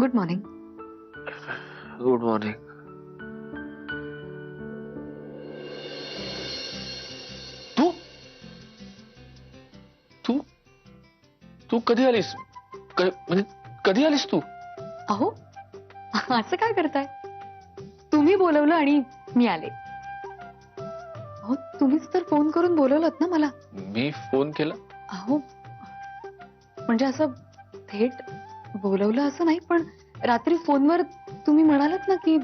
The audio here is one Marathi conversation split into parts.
Good morning. Good morning. तू तू तू कधी आलीस? म्हणजे कधी आलीस तू? अहो असं काय करताय? तुम्ही बोलवलं आणि मी आले. अहो तुम्हीच तर फोन करून बोलवलत ना मला. मी फोन केला? अहो म्हणजे असं थेट बोलवलं असं नाही, पण रात्री फोनवर तुम्ही म्हणालात ना की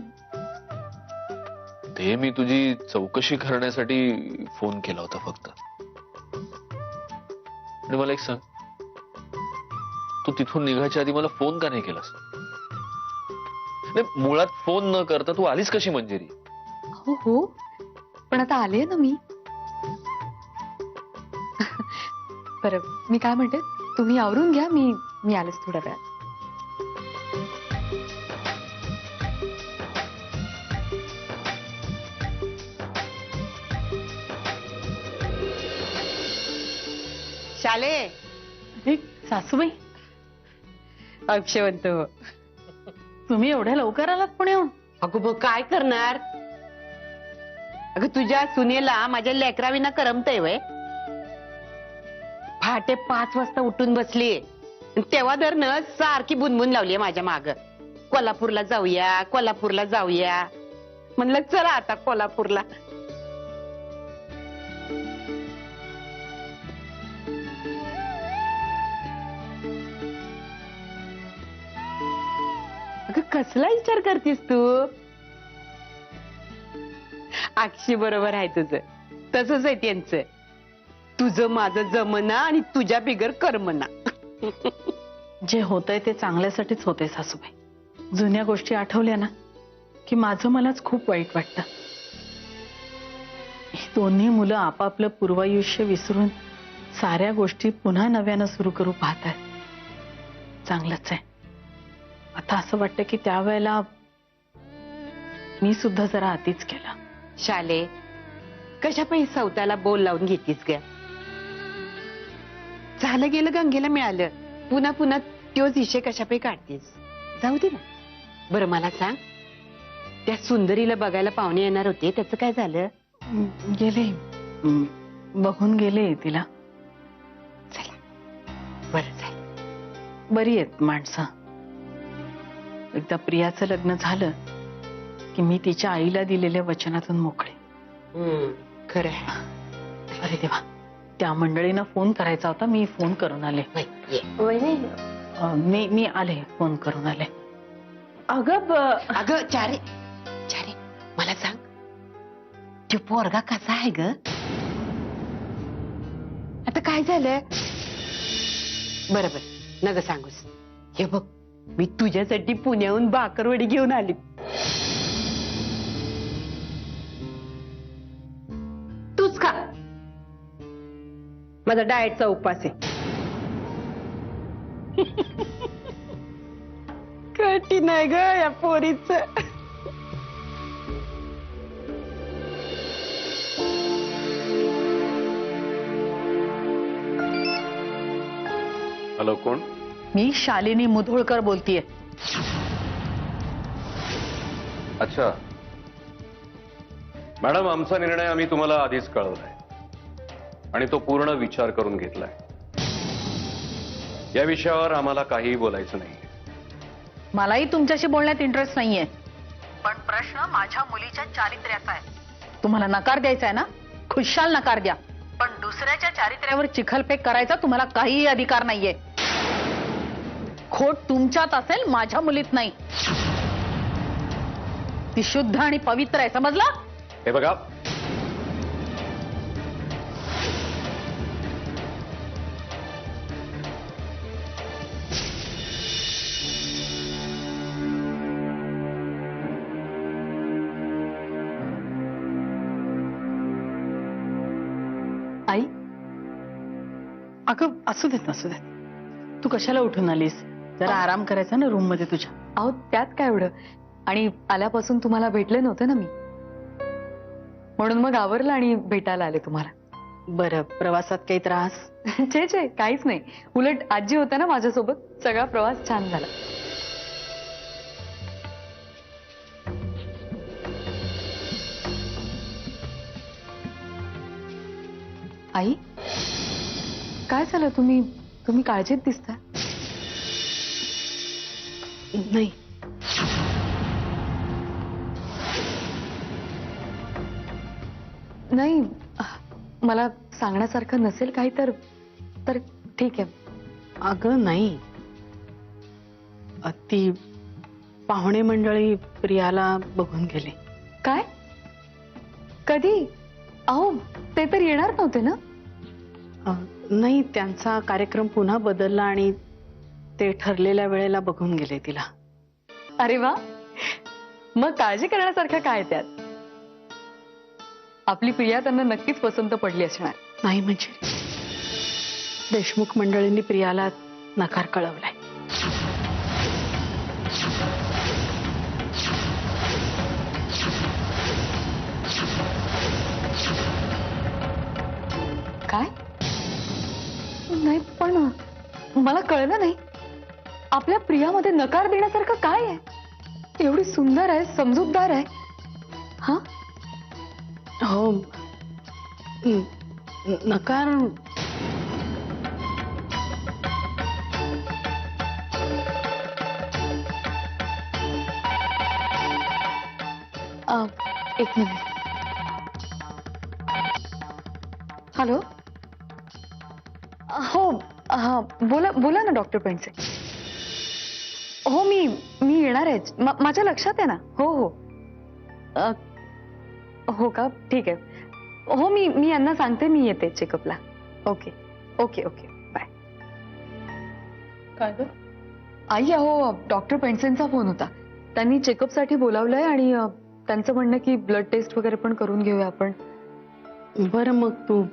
ते मी तुझी चौकशी करण्यासाठी फोन केला होता फक्त. आणि मला एक सांग, तू तिथून निघायच्या आधी मला फोन का नाही केलास? नाही, मुळात फोन न करता तू आलीस कशी मंजिरी? हो हो, पण आता आले ना मी. बरं मी काय म्हणते, तुम्ही आवरून घ्या, मी आलेच थोड्या वेळात. शाले. सासूबाई अक्षवंत. तुम्ही एवढ्या लवकर आलात पुण्याहून? अगं मग काय करणार? अगं तुझ्या सुनेला माझ्या लेकराविना करमतय वय. पहाटे 5 वाजता उठून बसली, तेव्हा धरणं सारखी बुनबुन लावली माझ्या माग. कोल्हापूरला जाऊया, कोल्हापूरला जाऊया. म्हणलं चला आता कोल्हापूरला. अगं कसला विचार करतीस तू? अक्षी बरोबर आहे तुझं. तसंच आहे त्यांचं. तुझं माझं जमना आणि तुझ्या बिगर करमना. जे होतंय ते चांगल्यासाठीच होते सासूबाई. जुन्या गोष्टी आठवल्या ना की माझं मलाच खूप वाईट वाटतं. ही दोन्ही मुलं आपापलं पूर्वायुष्य विसरून साऱ्या गोष्टी पुन्हा नव्यानं सुरू करू पाहतात. चांगलंच आहे. आता असं वाटतं की त्यावेळेला मी सुद्धा जरा अतिच केला. शाले, कशा पायी सवताला बोल लावून घेतीस ग? झालं गेलं गंगेला मिळालं. पुन्हा पुन्हा तोच विषय कशा पायी काढतीस? जाऊ दे ना. बरं मला सांग, त्या सुंदरीला बघायला पाहुणे येणार होते, त्याचं काय झालं? गेले, बघून गेले तिला. चला बरं झालं. बरी आहेत माणसं. एकदा प्रियाचं लग्न झालं की मी तिच्या आईला दिलेल्या वचनातून मोकळे. खरं आहे. अरे देवा, त्या मंडळीनं फोन करायचा होता, मी फोन करून आले. मी आले, फोन करून आले. अगं चारे चारे, मला सांग, तो पोरगा कसा आहे ग? आता काय झालं? बरोबर नग सांगूस. हे बघ, मी तुझ्यासाठी पुण्याहून भाकरवडी घेऊन आली. तूच खा. माझा डाएटचा उपवास आहे. कठीण आहे ग या पोरीच. हॅलो, कोण? मी शालिनी मुधोळकर बोलतीये. अच्छा मॅडम, आमचा निर्णय आम्ही तुम्हाला आधीच कळवलाय आणि तो पूर्ण विचार करून घेतलाय. या विषयावर आम्हाला काहीही बोलायचं नाही. मलाही तुमच्याशी बोलण्यात इंटरेस्ट नाहीये, पण प्रश्न माझ्या मुलीच्या चारित्र्याचा आहे. तुम्हाला नकार द्यायचा आहे ना, खुशाल नकार द्या, पण दुसऱ्याच्या चारित्र्यावर चिखलफेक करायचा तुम्हाला काहीही अधिकार नाहीये. खोट तुमच्यात असेल, माझ्या मुलीत नाही. ती शुद्ध आणि पवित्र आहे, समजलं? हे बघा, आई अगं असू देत, असू देत. तू कशाला उठून आलीस? जरा आराम करायचा ना रूम मध्ये तुझ्या. अहो त्यात काय एवढं, आणि आल्यापासून तुम्हाला भेटले नव्हते ना मी, म्हणून मग आवरलं आणि भेटायला आले तुम्हाला. बरं, प्रवासात काही त्रास? छे काहीच नाही. उलट आजी होत्या ना माझ्यासोबत, सगळा प्रवास छान झाला. आई काय झालं? तुम्ही काळजीत दिसता. नाही, नाही मला सांगण्यासारखं नसेल काही तर ठीक आहे. अगं नाही, ती पाहुणे मंडळी प्रियाला बघून गेले. काय? कधी? अहो ते तर येणार नव्हते ना. नाही, त्यांचा कार्यक्रम पुन्हा बदलला आणि ते ठरलेल्या वेळेला बघून गेले तिला. अरे वा, मग काळजी करण्यासारखं काय त्यात? आपली प्रिया त्यांना नक्कीच पसंत पडली असणार. नाही म्हणजे देशमुख मंडळींनी प्रियाला नकार कळवलाय. काय? नाही पण मला कळलं नाही. आपल्या प्रियामध्ये नकार देण्यासारखं काय आहे? एवढी सुंदर आहे, समजूतदार आहे. हा हो, नकार एक मिनिट. हॅलो. हो हा बोला ना डॉक्टर पेंडसे. हो मी येणार आहे. माझ्या लक्षात आहे ना. हो हो हो का, ठीक आहे. हो मी यांना सांगते मी येते चेकअपला. Okay okay okay bye. काय ग? आई अहो डॉक्टर पेंडसेंचा फोन होता. त्यांनी चेकअपसाठी बोलावलंय आणि त्यांचं म्हणणं की ब्लड टेस्ट वगैरे पण करून घेऊया आपण. बरं, मग तू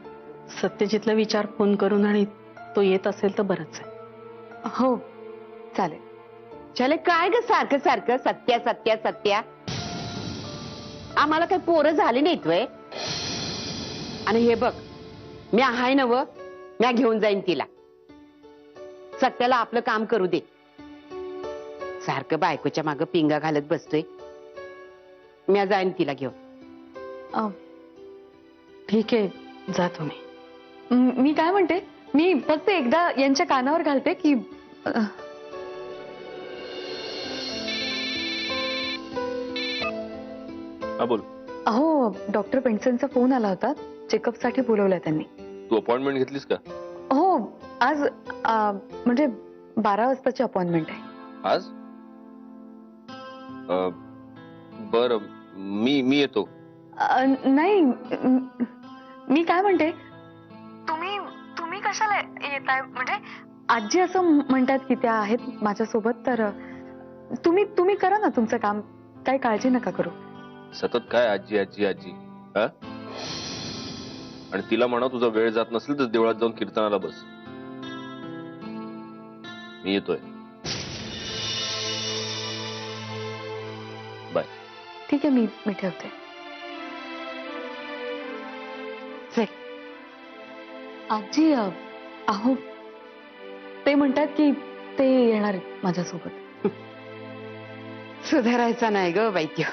सत्यजितला विचार फोन करून, आणि तो येत असेल तर बरंच आहे. हो चालेल. चले काय ग सारखं सारखं सत्या सत्या सत्या. आम्हाला काही पोरं झाली नाहीत वय. आणि हे बघ, मी आहे नव, मी घेऊन जाईन तिला. सत्याला आपलं काम करू दे. सारखं बायकोच्या मागं पिंगा घालत बसतोय. मी जाईन तिला घेऊन. ठीक आहे, जा तुम्ही. मी काय म्हणते, मी फक्त एकदा यांच्या कानावर घालते की हा बोल. अहो डॉक्टर पेंडसेंचा फोन आला होता. चेकअपसाठी बोलवलंय त्यांनी. तू अपॉइंटमेंट घेतलीस का हो आज म्हणजे 12 वाजताची अपॉइंटमेंट आहे. आज? बर, मी येतो. नाही मी काय म्हणते, तुम्ही कशाला येताय? म्हणजे आजी असं म्हणतात की त्या आहेत माझ्यासोबत, तर तुम्ही करा ना तुमचं काम. काही काळजी नका करू. सतत काय आजी आजी आजी हा? आणि तिला म्हणा तुझा वेळ जात नसेल तर देवळात जाऊन कीर्तनाला बस. मी येतोय. बाय. ठीक आहे, मी ठेवते. आजी अहो ते म्हणतात की ते येणार आहेत माझ्यासोबत. सुधारायचा नाही ग वैद्य.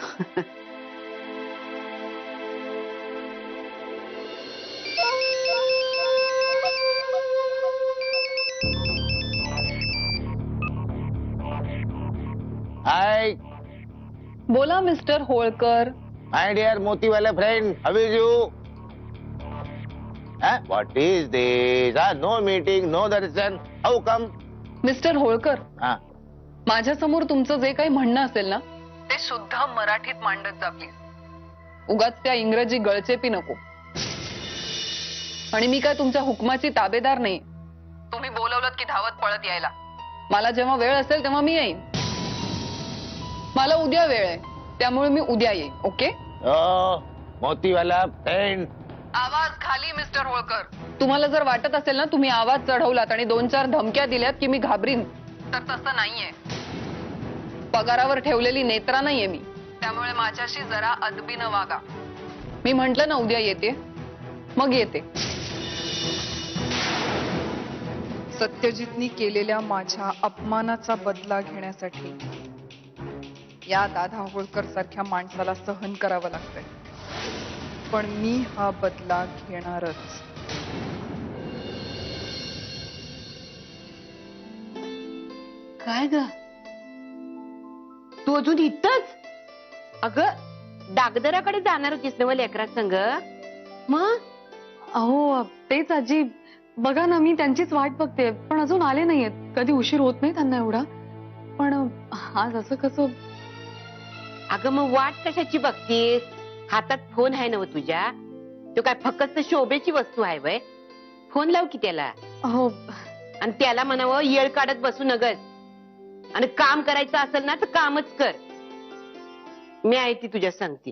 हाय बोला mister Holkar. My dear Motiwala friend, how is you? What is this? No meeting, no darshan, how come? Mister Holkar, हा, माझ्या समोर तुमचं जे काही म्हणणं असेल ना ते सुद्धा मराठीत मांडत जा प्लीज. उगाच त्या इंग्रजी गळचेपी नको. आणि मी काय तुमच्या हुकमाची ताबेदार नाही. तुम्ही बोलवलं की धावत पळत यायला. मला जेव्हा वेळ असेल तेव्हा मी येईन. मला उद्या वेळ आहे, त्यामुळे मी उद्या येईन. ओके? मोतीवाला फ्रेंड. आवाज खाली मिस्टर होळकर. तुम्हाला जर वाटत असेल ना तुम्ही आवाज चढवलात आणि 2-4 धमक्या दिल्यात की मी घाबरीन, तर तसं नाहीये. पगारावर ठेवलेली नेत्रा नाहीये मी, त्यामुळे माझ्याशी जरा अदबीनं वागा. मी म्हंटल ना उद्या येते, मग येते. सत्यजितनी केलेल्या माझ्या अपमानाचा बदला घेण्यासाठी या दादा होळकर सारख्या माणसाला सहन करावं लागतंय. पण मी हा बदला घेणारच. काय ग? तू अजून इथंच? अगं डागदराकडे जाणार होतीस ना लेकरा संग? मग अहो तेच आजी, बघा ना मी त्यांचीच वाट बघते पण अजून आले नाहीयेत. कधी उशीर होत नाही त्यांना एवढा, पण आज असं कसं? अगं मग वाट कशाची बघतीस? हातात फोन आहे ना तुझ्या? तो काय फक्त शोभेची वस्तू आहे वय? फोन लाव की त्याला हो आणि त्याला म्हणावं येळ काढत बसू नगस, आणि काम करायचं असेल ना तर कामच कर. मी आहे ती तुझ्या सांगते.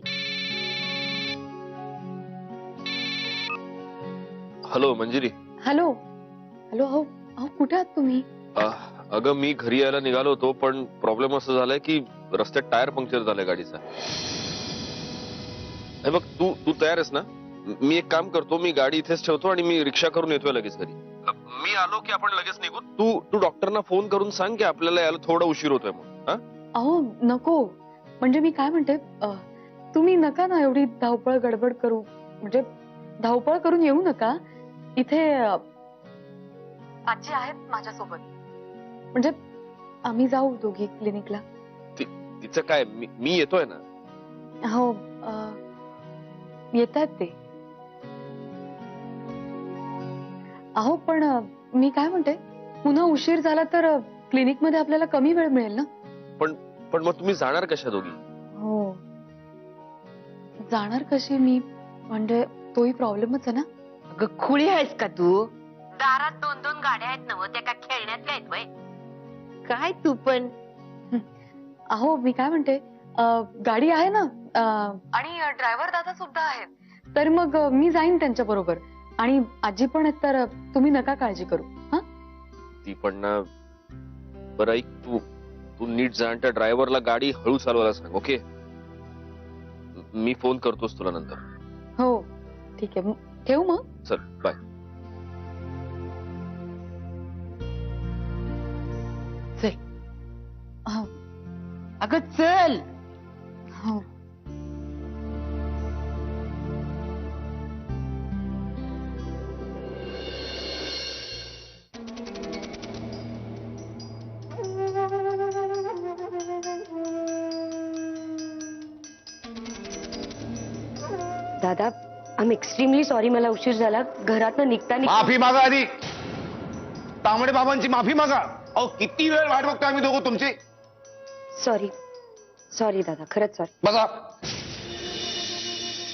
हॅलो मंजिरी. Hello hello. अहो अहो कुठे आहात तुम्ही? अगं मी घरी यायला निघालो होतो पण प्रॉब्लेम असं झालाय की रस्त्यात टायर पंक्चर झालाय गाडीचा. हे बघ तू तू तयार आहेस ना? मी एक काम करतो, मी गाडी इथेच ठेवतो आणि मी रिक्षा करून येतोय लगेच घरी. मी आलो की आपण लगेच निघू. तू तू डॉक्टरना फोन करून सांग की आपल्याला यायला थोडा उशीर होतोय मग. हा अहो नको, म्हणजे मी काय म्हणते, तुम्ही नका ना एवढी धावपळ गडबड करू. म्हणजे धावपळ करून येऊ नका. इथे आजी आहेत माझ्यासोबत, म्हणजे आम्ही जाऊ दोघी क्लिनिकला. तिचं काय, मी येतोय ना. हो येत आहेत ते. अहो पण मी काय म्हणते, पुन्हा उशीर झाला तर क्लिनिक मध्ये आपल्याला कमी वेळ मिळेल ना. पण मग तुम्ही जाणार कशा दोघी? हो जाणार कशी मी, म्हणजे तोही प्रॉब्लेमच आहे ना. अगं खुळी आहेस का तू? दारात 2-2 गाड्या आहेत ना, त्या काय खेळण्यात आहेत वय? काय तू पण. अहो मी काय म्हणते, गाडी आहे ना, आणि ड्रायव्हर दादा सुद्धा आहेत, तर मग मी जाईन त्यांच्या बरोबर. आणि आजी पण आहेत, तर तुम्ही नका काळजी करू. हा ती पण ना. बरं ऐक, तू तू नीट जा आणि त्या ड्रायव्हरला गाडी हळू चालवायला सांग. ओके, मी फोन करतोस तुला नंतर. हो ठीक आहे, ठेवू मग. चल बाय. चल हो अगं चल. हो. दादा, आय एम एक्स्ट्रीमली सॉरी. मला उशीर झाला. घरातनं निघताना माफी मागा आधी. तांबडे बाबांची माफी मागा. अहो किती वेळ वाट बघतोय आम्ही दोघं तुमची. सॉरी सॉरी दादा, खरंच सॉरी. बघा,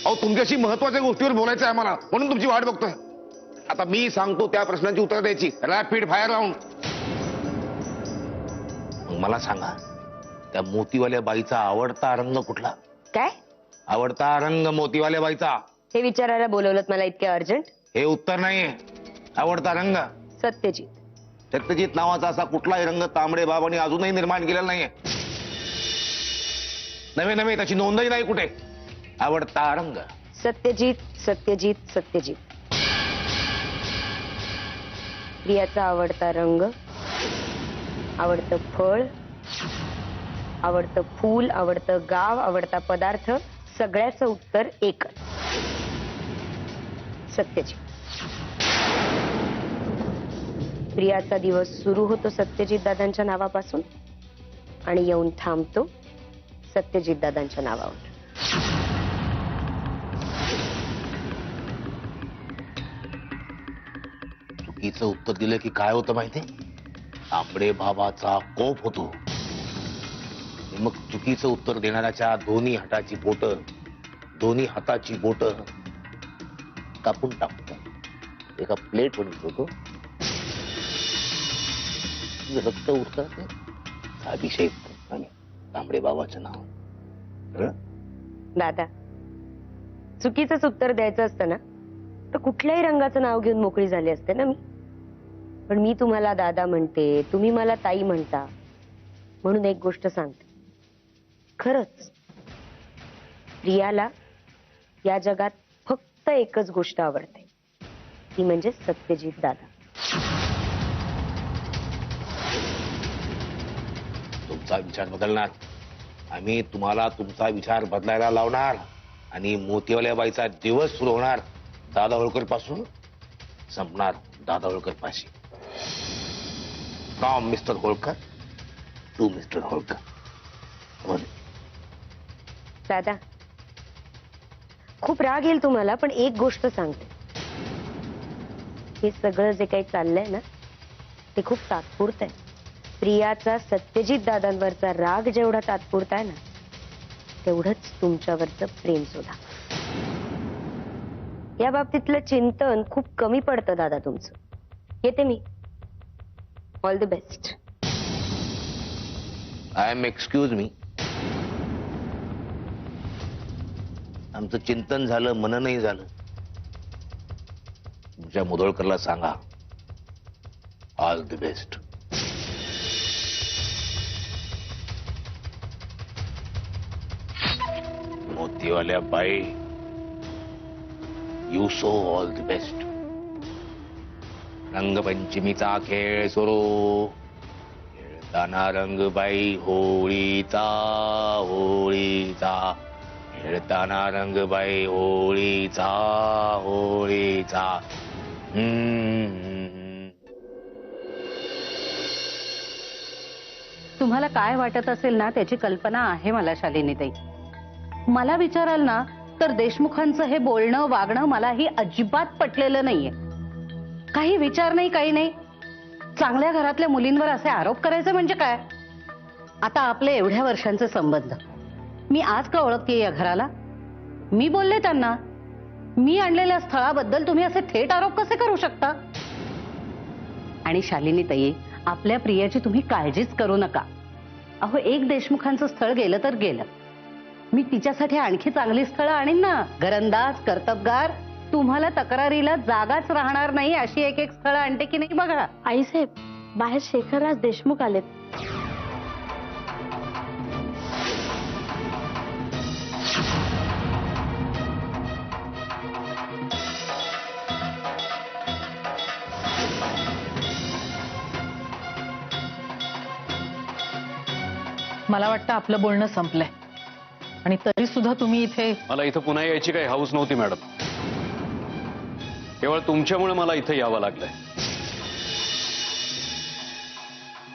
अहो तुमच्याशी महत्वाच्या गोष्टीवर बोलायचं आहे आम्हाला, म्हणून तुमची वाट बघतोय. आता मी सांगतो त्या प्रश्नांची उत्तर द्यायची, रॅपिड फायर राऊंड. मला सांगा, त्या मोतीवाल्या बाईचा आवडता रंग कुठला? काय? आवडता रंग मोतीवाल्या बाईचा. हे विचारायला बोलवलं मला इतक्या अर्जंट? हे उत्तर नाहीये. आवडता रंग सत्यजित. सत्यजित नावाचा असा कुठलाही रंग तांबडे बाबांनी अजूनही निर्माण केलेला नाहीये. नवे नवे त्याची नोंदही नाही कुठे. आवडता रंग सत्यजित सत्यजित सत्यजित. प्रियाचा आवडता रंग, आवडतं फळ, आवडतं फूल, आवडतं गाव, आवडता पदार्थ, सगळ्याचं उत्तर एकच, सत्यजित. प्रियाचा दिवस सुरू होतो सत्यजित दादांच्या नावापासून आणि येऊन थांबतो सत्यजित दादांच्या नावावर. चुकीचं उत्तर दिलं की काय होतं माहितीये? तांबडे बाबाचा कोप होतो. मग चुकीचं उत्तर देणाऱ्याच्या दोन्ही हाताची बोट कापून टाकतो, एका प्लेट वर ठेवतो. रक्त उठतं, अभिषेक आणि तांबडे बाबाचं नाव. दादा, चुकीचंच उत्तर द्यायचं असतं ना तर कुठल्याही रंगाचं नाव घेऊन मोकळी झाली असते ना मी. पण मी तुम्हाला दादा म्हणते, तुम्ही मला ताई म्हणता, म्हणून एक गोष्ट सांगते. खरंच प्रियाला या जगात फक्त एकच गोष्ट आवडते, ती म्हणजे सत्यजित दादा. तुमचा विचार बदलणार. आम्ही तुम्हाला तुमचा विचार बदलायला लावणार आणि मोतीवाल्या बाईचा दिवस सुरू होणार दादा होळकर पासून, संपणार दादा होळकर पाशी. From mister Holkar to mister Holkar. समजले? दादा, खूप राग येईल तुम्हाला, पण एक गोष्ट सांगते. हे सगळं जे काही चाललंय ना, ते खूप तात्पुरतं आहे. प्रियाचा सत्यजित दादांवरचा राग जेवढा तात्पुरता आहे ना, तेवढंच तुमच्यावरचं प्रेम सुद्धा. या बाबतीतलं चिंतन खूप कमी पडतं दादा तुमचं. येते मी. All the best. I am excuse me. आमचं चिंतन झालं, मननही झालं. तुमच्या मुधोळकरला सांगा ऑल द बेस्ट. मोतीवाल्या बाई, you so all the best. रंगपंचमीचा खेळ सुरू. खेळताना रंगबाई होळीचा, होळीचा. खेळताना रंगबाई होळीचा, होळीचा. तुम्हाला काय वाटत असेल ना, त्याची कल्पना आहे मला शालिनीताई. मला विचाराल ना, तर देशमुखांचं हे बोलणं वागणं मलाही अजिबात पटलेलं नाहीये. काही विचार नाही, काही नाही. चांगल्या घरातल्या मुलींवर असे आरोप करायचे म्हणजे काय? आता आपले एवढ्या वर्षांचे संबंध, मी आज का ओळखते या घराला? मी बोलले त्यांना. मी आणलेल्या स्थळाबद्दल तुम्ही असे थेट आरोप कसे करू शकता? आणि शालिनीताई, आपल्या प्रियाची तुम्ही काळजीच करू नका. अहो, एक देशमुखांचं स्थळ गेलं तर गेलं. मी तिच्यासाठी आणखी चांगली स्थळं आणीन ना. घरंदाज, कर्तबगार, तुम्हाला तक्रारीला जागाच राहणार नाही अशी एक एक स्थळं आणते की नाही बघा. आईसाहेब, बाहेर शेखरराज देशमुख आलेत. मला वाटतं आपलं बोलणं संपलंय आणि तरी सुद्धा तुम्ही इथे. मला इथं पुन्हा यायची काही हाऊस नव्हती मॅडम. केवळ तुमच्यामुळे मला इथं यावं लागलंय.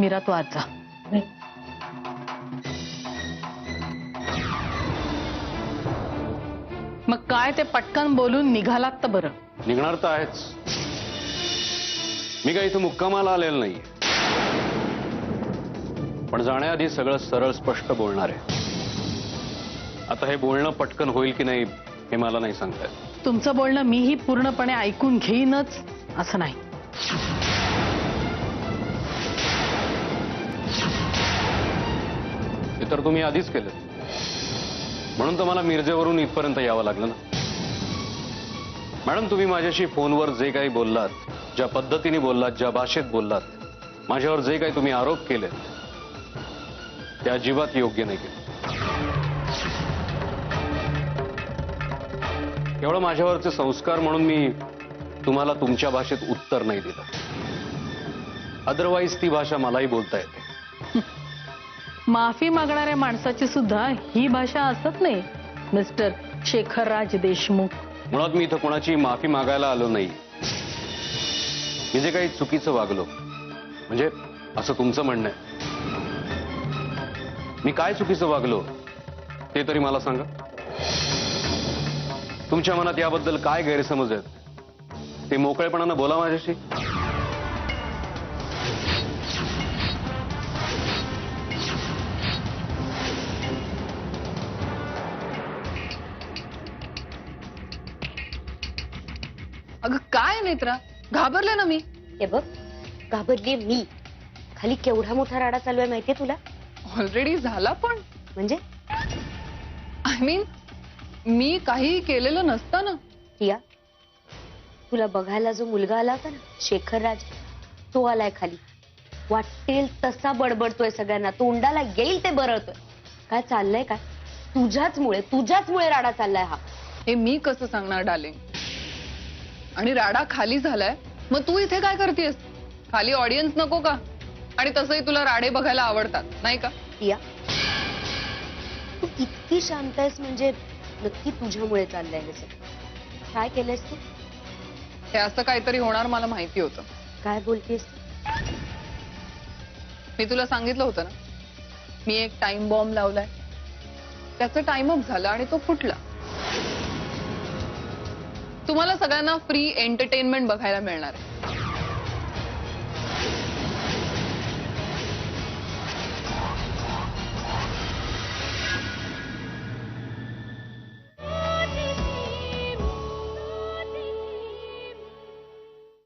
मीरा, तू आज जा. मग काय ते पटकन बोलून निघालात तर बरं. निघणार तर आहेच. मी काय इथं मुक्कामाला आलेलं नाहीये, पण जाण्याआधी सगळं सरळ स्पष्ट बोलणार आहे. आता हे बोलणं पटकन होईल की नाही हे मला नाही सांगता येत. तुमचं बोलणं मीही पूर्णपणे ऐकून घेईनच असं नाही. हे तर तुम्ही आधीच केलं, म्हणून तर मला मिरजेवरून इथपर्यंत यावं लागलं ना. मॅडम, तुम्ही माझ्याशी फोनवर जे काही बोललात, ज्या पद्धतीने बोललात, ज्या भाषेत बोललात, माझ्यावर जे काही तुम्ही आरोप केले, ते अजिबात योग्य नाही केलं. केवळ माझ्यावरचे संस्कार म्हणून मी तुम्हाला तुमच्या भाषेत उत्तर नाही दिलं. अदरवाईज ती भाषा मलाही बोलता येते. माफी मागणाऱ्या माणसाची सुद्धा ही भाषा असत नाही मिस्टर शेखरराज देशमुख. मुळात मी इथं कोणाची माफी मागायला आलो नाही. मी जे काही चुकीचं वागलो, म्हणजे असं तुमचं म्हणणं आहे, मी काय चुकीचं वागलो ते तरी मला सांगा. तुमच्या मनात याबद्दल काय गैरसमज आहेत ते मोकळेपणानं बोला माझ्याशी. अगं काय नेत्रा, घाबरले ना मी. हे बघ, घाबरली मी. खाली केवढा मोठा राडा चालू आहे माहितीये तुला? ऑलरेडी झाला, पण म्हणजे आय मीन मी काही केलेलं नसतं ना. प्रिया, तुला बघायला जो मुलगा आला होता ना, शेखरराज, तो आलाय खाली. वाटेल तसा बडबडतोय सगळ्यांना, तोंडाला येईल ते बरळतोय. काय चाललंय काय? तुझ्याच मुळे राडा चाललाय हा. हे मी कसं सांगणार डार्लिंग? आणि राडा खाली झालाय, मग तू इथे काय करतेस? खाली ऑडियन्स नको का? आणि तसंही तुला राडे बघायला आवडतात नाही का? प्रिया, तू इतकी शांत आहेस म्हणजे नक्की तुझ्यामुळे चाललंय हे सगळं. काय केलंयस तू? हे असं काहीतरी होणार मला माहिती होतं. काय बोलतेस? मी तुला सांगितलं होतं ना, मी एक टाइम बॉम्ब लावलाय, त्याचं टाइम अप झालं आणि तो फुटला. तुम्हाला सगळ्यांना फ्री एंटरटेनमेंट बघायला मिळणार आहे.